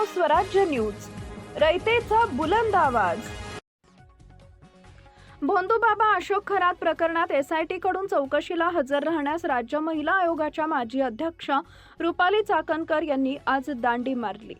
नाव स्वराज्य न्यूज, रयतेचा बुलंद आवाज। भोंदूबाबा अशोक खरात प्रकरणात SIT कडून चौकशीला हजर राहण्यास राज्य महिला आयोगाच्या माजी अध्यक्षा रुपाली चाकणकर यांनी आज दांडी मारली।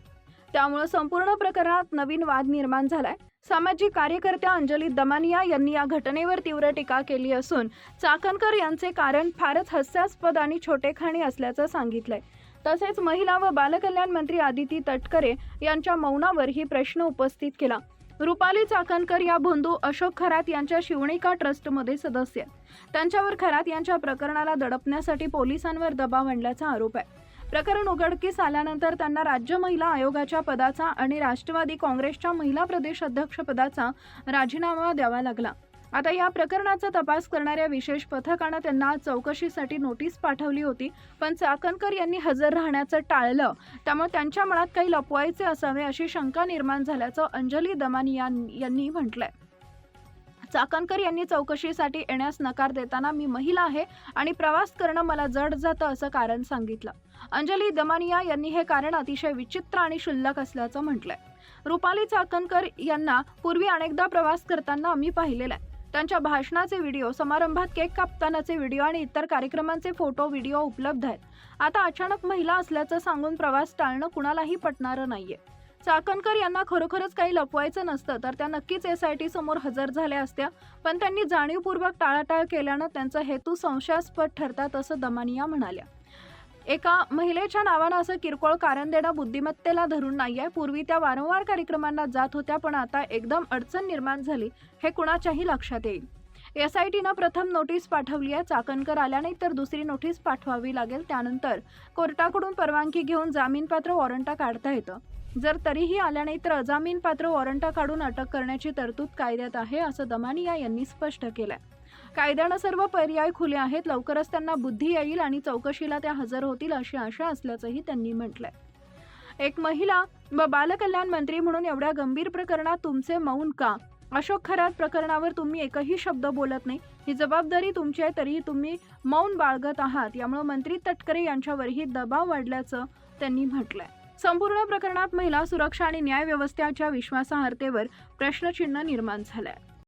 त्यामुळे संपूर्ण प्रकरणात नवीन वाद निर्माण झालाय। सामाजिक कार्यकर्त्या अंजली दमानिया यांनी या घटनेवर तीव्र टीका केली असून चाकणकर यांचे कारण फारच हास्यास्पद आणि छोटेखानी असल्याचं सांगितलंय। तसेच महिला व बालकल्याण मंत्री आदिती तटकरे यांच्या मौनावरही प्रश्न उपस्थित केला। रुपाली चाकणकर या भोंदू अशोक खरात यांच्या शिवणिका ट्रस्टमध्ये सदस्य आहेत। त्यांच्यावर खरात यांच्या प्रकरणाला दडपण्यासाठी पोलिसांवर दबाव आणल्याचा आरोप आहे। प्रकरण उघडकीस आल्यानंतर त्यांना राज्य महिला आयोगाच्या पदाचा आणि राष्ट्रवादी काँग्रेसच्या महिला प्रदेश अध्यक्ष पदाचा राजीनामा द्यावा लागला। आता या प्रकरणाचा तपास करणाऱ्या विशेष पथकाने त्यांना चौकशीसाठी नोटीस पाठवली होती, पण चाकणकर यांनी हजर राहण्याचं टाळलं। त्यामुळे त्यांच्या मनात काही लपवायचे असावे अशी शंका निर्माण झाल्याचं अंजली दमानिया यांनी म्हटलंय। चाकणकर यांनी चौकशीसाठी येण्यास नकार देताना मी महिला आहे आणि प्रवास करणं मला जड जातं असं कारण सांगितलं। अंजली दमानिया यांनी हे कारण अतिशय विचित्र आणि क्षुल्लक असल्याचं म्हटलंय। रुपाली चाकणकर यांना पूर्वी अनेकदा प्रवास करताना आम्ही पाहिलेलं आहे। त्यांच्या भाषणाचे व्हिडिओ, समारंभात केक कापतानाचे व्हिडिओ आणि इतर कार्यक्रमांचे फोटो व्हिडिओ उपलब्ध आहेत। आता अचानक महिला असल्याचं सांगून प्रवास टाळणं कुणालाही पटणारं नाहीये। चाकणकर यांना खरोखरच काही लपवायचं नसतं तर त्या नक्कीच SIT समोर हजर झाल्या असत्या, पण त्यांनी जाणीवपूर्वक टाळाटाळ केल्यानं त्यांचा हेतू संशयास्पद ठरतात असं दमानिया म्हणाल्या। एका महिलेच्या नावानं असं किरकोळ कारण देणं बुद्धिमत्तेला धरून नाहीये। पूर्वी त्या वारंवार कार्यक्रमांना जात होत्या, पण आता एकदम अडचण निर्माण झाली हे कुणाच्याही लक्षात येईल। SITनं प्रथम नोटीस पाठवली आहे। चाकणकर आल्या नाही तर दुसरी नोटीस पाठवावी लागेल। त्यानंतर कोर्टाकडून परवानगी घेऊन जामीनपात्र वॉरंटा काढता येतं। जर तरीही आल्या नाही तर अजामीनपात्र वॉरंटा काढून अटक करण्याची तरतूद कायद्यात आहे असं दमानिया यांनी स्पष्ट केलंय। कायद्यानं सर्व पर्याय खुले आहेत। लवकरच त्यांना बुद्धी येईल आणि चौकशीला त्या हजर होतील अशी आशा असल्याचंही त्यांनी म्हटलंय। एक महिला व बालकल्याण मंत्री म्हणून एवढ्या गंभीर प्रकरणात तुमचे मौन का? अशोक खरात प्रकरणावर तुम्ही एकही शब्द बोलत नाही। ही जबाबदारी तुमची आहे, तरीही तुम्ही मौन बाळगत आहात। यामुळे मंत्री तटकरे यांच्यावरही दबाव वाढल्याचं त्यांनी म्हटलंय। संपूर्ण प्रकरणात महिला सुरक्षा आणि न्याय व्यवस्थेच्या विश्वासार्हतेवर प्रश्नचिन्ह निर्माण झालंय।